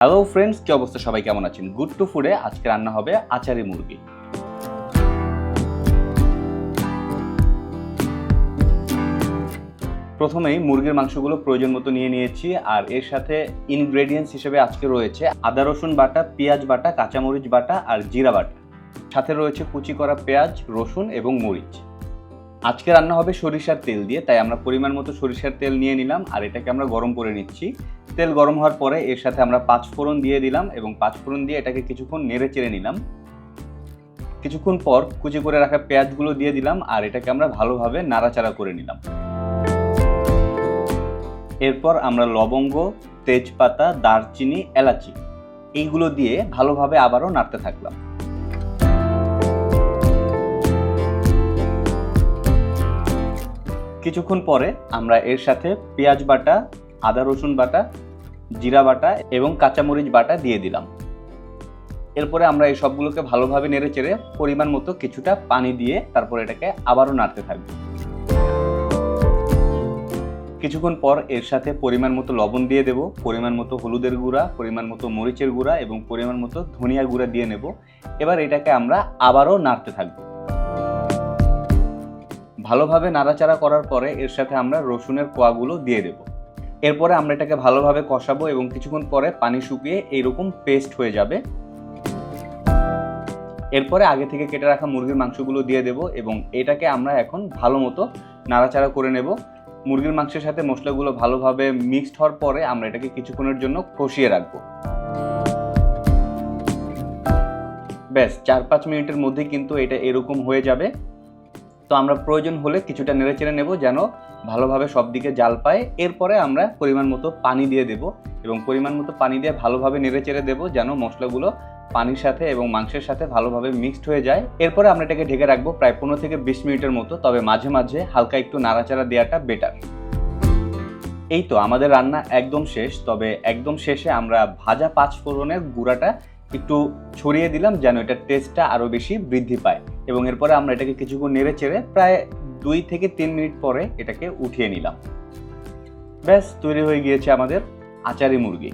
Hello friends, কি অবস্থা? সবাই কেমন আছেন? গুড টু ফুডে আজকে রান্না হবে আচারি মুরগি। প্রথমেই মুরগির মাংসগুলো প্রয়োজন মতো নিয়ে নিয়েছি, আর এর সাথে ইনগ্রেডিয়েন্টস হিসেবে আজকে রয়েছে আদা রসুন বাটা, পেঁয়াজ বাটা, কাঁচামরিচ বাটা আর জিরা বাটা। সাথে রয়েছে কুচি করা পেঁয়াজ, রসুন এবং মরিচ। আজকে রান্না হবে সরিষার তেল দিয়ে, তাই আমরা পরিমাণ মতো সরিষার তেল নিয়ে নিলাম আর এটাকে আমরা গরম করে নিচ্ছি। তেল গরম হওয়ার পরে এর সাথে আমরা পাঁচফোড়ন দিয়ে দিলাম এবং পাঁচফোড়ন দিয়ে এটাকে কিছুক্ষণ নেড়ে চেড়ে নিলাম। কিছুক্ষণ পর কুচি করে রাখা পেঁয়াজগুলো দিয়ে দিলাম আর এটাকে আমরা ভালোভাবে নাড়াচাড়া করে নিলাম। এরপর আমরা লবঙ্গ, তেজপাতা, দারচিনি, এলাচি এইগুলো দিয়ে ভালোভাবে আবারও নাড়তে থাকলাম। কিছুক্ষণ পরে আমরা এর সাথে পেঁয়াজ বাটা, আদা রসুন বাটা, জিরা বাটা এবং কাঁচামরিচ বাটা দিয়ে দিলাম। এরপরে আমরা এই সবগুলোকে ভালোভাবে নেড়ে চেড়ে পরিমাণ মতো কিছুটা পানি দিয়ে তারপর এটাকে আবারও নাড়তে থাকব। কিছুক্ষণ পর এর সাথে পরিমাণ মতো লবণ দিয়ে দেব, পরিমাণ মতো হলুদের গুঁড়া, পরিমাণ মতো মরিচের গুঁড়া এবং পরিমাণ মতো ধনিয়া গুঁড়া দিয়ে নেব। এবার এটাকে আমরা আবারও নাড়তে থাকব। ভালোভাবে নাড়াচাড়া করার পরে এর সাথে আমরা রসুনের কোয়াগুলো দিয়ে দেব। এরপরে আমরা এটাকে ভালোভাবে কষাবো এবং কিছুক্ষণ পরে পানি শুকিয়ে এইরকম পেস্ট হয়ে যাবে। এরপরে আগে থেকে কেটে রাখা মুরগির মাংসগুলো দিয়ে দেব এবং এটাকে আমরা এখন ভালো মতো নাড়াচাড়া করে নেব। মুরগির মাংসের সাথে মশলাগুলো ভালোভাবে মিক্সড হওয়ার পরে আমরা এটাকে কিছুক্ষণের জন্য কষিয়ে রাখবো। ব্যাস 4-5 মিনিটের মধ্যে কিন্তু এটা এরকম হয়ে যাবে। তো আমরা প্রয়োজন হলে কিছুটা নেড়ে চেড়ে নেব যেন ভালোভাবে সব দিকে জাল পায়। এরপরে আমরা পরিমাণ মতো পানি দিয়ে দেব এবং পরিমাণ মতো পানি দিয়ে ভালোভাবে নেড়ে চেড়ে দেবো যেন মশলাগুলো পানির সাথে এবং মাংসের সাথে ভালোভাবে মিক্সড হয়ে যায়। এরপরে আমরা এটাকে ঢেকে রাখবো প্রায় 15 থেকে 20 মিনিটের মতো, তবে মাঝে মাঝে হালকা একটু নাড়াচাড়া দেওয়াটা বেটার। এই তো আমাদের রান্না একদম শেষ, তবে একদম শেষে আমরা ভাজা পাঁচফোড়নের গুঁড়াটা একটু ছড়িয়ে দিলাম যেন এটার টেস্টটা আরও বেশি বৃদ্ধি পায় এবং এরপরে আমরা এটাকে কিছুক্ষণ নেড়ে চেড়ে প্রায় 2 থেকে 3 মিনিট পরে এটাকে উঠিয়ে নিলাম। ব্যাস তৈরি হয়ে গিয়েছে আমাদের আচারি মুরগি।